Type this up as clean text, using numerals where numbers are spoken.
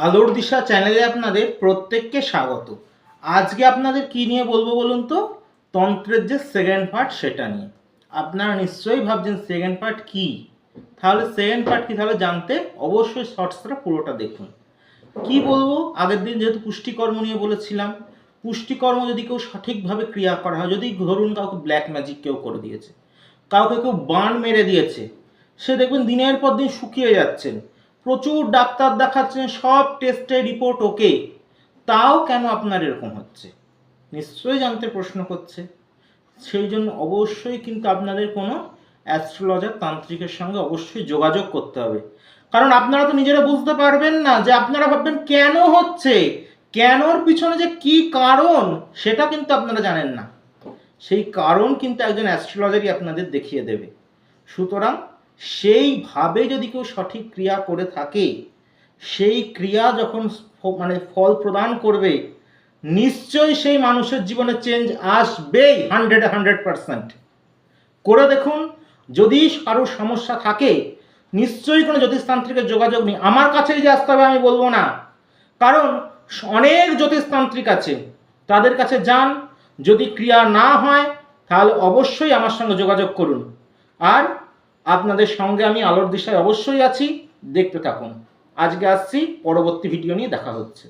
আলোর দিশা চ্যানেলে আপনাদের প্রত্যেককে স্বাগত। আজকে আপনাদের কি নিয়ে বলবো বলুন তো? তন্ত্রের যে সেকেন্ড পার্ট সেটা নিয়ে। আপনারা নিশ্চয়ই ভাবছেন সেকেন্ড পার্ট কি? তাহলে সেকেন্ড পার্ট কি তাহলে জানতে অবশ্যই শর্টসটা পুরোটা দেখুন। কি বলবো, আগের দিন যেহেতু পুষ্টিকর্ম নিয়ে বলেছিলাম, পুষ্টিকর্ম যদি কেউ সঠিকভাবে ক্রিয়া করা হয়, যদি ধরুন কাউকে ব্ল্যাক ম্যাজিক কেউ করে দিয়েছে, কাউকে কেউ বান মেরে দিয়েছে, সে দেখবেন দিনের পর দিন শুকিয়ে যাচ্ছেন, প্রচুর ডাক্তার দেখাচ্ছেন, সব টেস্টের রিপোর্ট ওকে, তাও কেন আপনার এরকম হচ্ছে? নিশ্চয়ই জানতে প্রশ্ন করছে। সেই জন্য অবশ্যই কিন্তু আপনাদের কোনো অ্যাস্ট্রোলজার তান্ত্রিকের সঙ্গে অবশ্যই যোগাযোগ করতে হবে। কারণ আপনারা তো নিজেরা বুঝতে পারবেন না, যে আপনারা ভাববেন কেন হচ্ছে, কেনর পিছনে যে কি কারণ সেটা কিন্তু আপনারা জানেন না। সেই কারণ কিন্তু একজন অ্যাস্ট্রোলজারই আপনাদের দেখিয়ে দেবে। সুতরাং সেইভাবে যদি কেউ সঠিক ক্রিয়া করে থাকে, সেই ক্রিয়া যখন ফল প্রদান করবে, নিশ্চয়ই সেই মানুষের জীবনে চেঞ্জ আসবেই 100%। করে দেখুন। যদি কারোর সমস্যা থাকে, নিশ্চয়ই কোনো জ্যোতিষতান্ত্রিকের যোগাযোগ নেই, আমার কাছেই যে আসতে হবে আমি বলবো না, কারণ অনেক জ্যোতিষতান্ত্রিক আছে, তাদের কাছে যান। যদি ক্রিয়া না হয় তাহলে অবশ্যই আমার সঙ্গে যোগাযোগ করুন। আর আপনাদের সঙ্গে আমি আলোর দিশায় অবশ্যই আছি, দেখতে থাকুন। আজকে আসছি, পরবর্তী ভিডিও নিয়ে দেখা হচ্ছে।